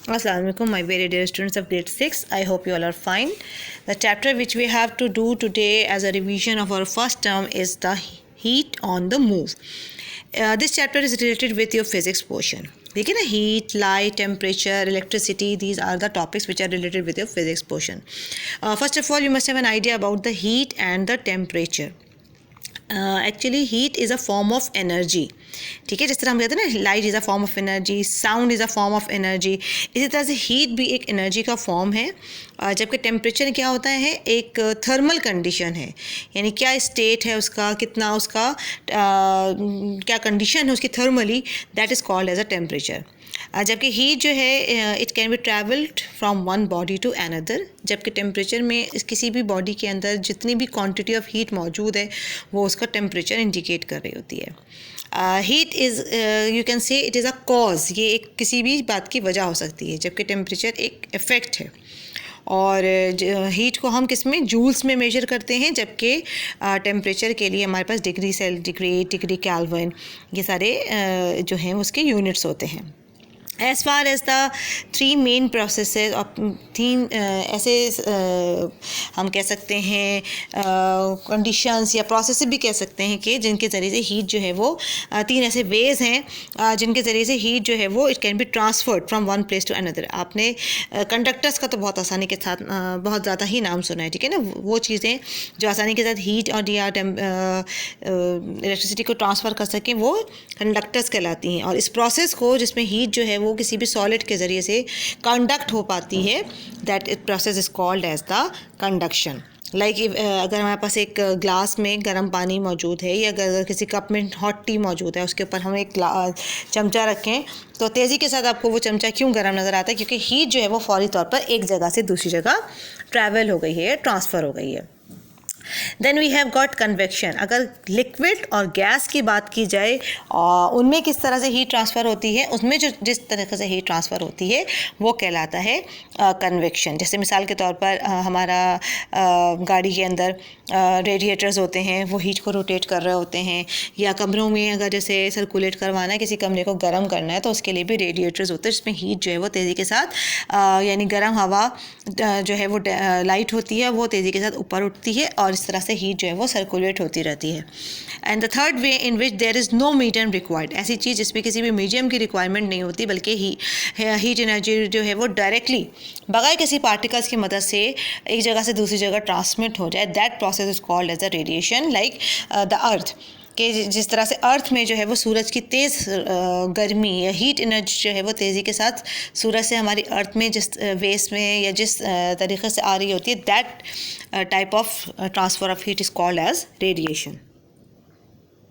Assalamualaikum, my very dear students of grade 6. I hope you all are fine. The chapter which we have to do today as a revision of our first term is the heat on the move. This chapter is related with your physics portion. ठीक है ना, heat, light, temperature, electricity, these are the topics which are related with your physics portion. First of all, you must have an idea about the heat and the temperature. Actually heat is a form of energy. ठीक है, जिस तरह हम कहते हैं ना, light is a form of energy, sound is a form of energy, इसी तरह से हीट भी एक एनर्जी का फॉर्म है. जबकि टेम्परेचर क्या होता है, एक थर्मल कंडीशन है, यानी क्या स्टेट है उसका, कितना उसका क्या कंडीशन है उसकी thermally, that is called as a temperature. जबकि हीट जो है it can be travelled from one body to another. जबकि टेम्परेचर में किसी भी बॉडी के अंदर जितनी भी क्वांटिटी ऑफ हीट मौजूद है वो उसका टेम्परेचर इंडिकेट कर रही होती है. Heat is you can say it is a cause, ये एक किसी भी बात की वजह हो सकती है, जबकि टेम्परेचर एक इफ़ेक्ट है. और हीट को हम किस में, जूल्स में मेजर करते हैं, जबकि टेम्परेचर के लिए हमारे पास डिग्री सेंटीग्रेड, डिग्री केल्विन, ये सारे जो हैं उसके यूनिट्स होते हैं. As far as the three main processes और तीन ऐसे हम कह सकते हैं कंडीशंस या प्रोसेस भी कह सकते हैं कि जिनके ज़रिए से हीट जो है वो तीन ऐसे वेज़ हैं जिनके ज़रिए से हीट जो है वो it can be transferred from one place to another. आपने कंडक्टर्स का तो बहुत आसानी के साथ बहुत ज़्यादा ही नाम सुना है. ठीक है ना, वो चीज़ें जो आसानी के साथ हीट और या इलेक्ट्रिसिटी को ट्रांसफ़र कर सकें वो कंडक्टर्स कहलाती हैं. और इस प्रोसेस को जिसमें हीट जो है वो किसी भी सॉलिड के ज़रिए से कंडक्ट हो पाती है, that process is called as the conduction. Like अगर हमारे पास एक ग्लास में गर्म पानी मौजूद है या अगर किसी कप में हॉट टी मौजूद है, उसके ऊपर हम एक चमचा रखें तो तेज़ी के साथ आपको वो चमचा क्यों गर्म नज़र आता है, क्योंकि हीट जो है वो फौरी तौर पर एक जगह से दूसरी जगह ट्रैवल हो गई है, ट्रांसफ़र हो गई है. Then we have got convection. अगर लिक्विड और गैस की बात की जाए उनमें किस तरह से हीट ट्रांसफ़र होती है, उसमें जो जिस तरीके से हीट ट्रांसफ़र होती है वो कहलाता है कन्वेक्शन. जैसे मिसाल के तौर पर हमारा गाड़ी के अंदर रेडिएटर्स होते हैं, वो हीट को रोटेट कर रहे होते हैं, या कमरों में अगर जैसे सर्कुलेट करवाना है, किसी कमरे को गर्म करना है, तो उसके लिए भी रेडिएटर्स होते हैं जिसमें हीट जो है वो तेज़ी के साथ यानी गर्म हवा जो है वो लाइट होती है, वो तेज़ी के साथ ऊपर उठती है और इस तरह से हीट जो है वो सर्कुलेट होती रहती है. And the third way in which there is no medium required, ऐसी चीज़ जिसमें किसी भी मीडियम की रिक्वायरमेंट नहीं होती, बल्कि हीट एनर्जी जो है वो डायरेक्टली बगैर किसी पार्टिकल्स की मदद से एक जगह से दूसरी जगह ट्रांसमिट हो जाए, that process is called as a radiation. Like the earth, कि जिस तरह से अर्थ में जो है वो सूरज की तेज़ गर्मी या हीट एनर्जी जो है वो तेज़ी के साथ सूरज से हमारी अर्थ में जिस वेस में या जिस तरीके से आ रही होती है, that type of transfer of heat is called as radiation.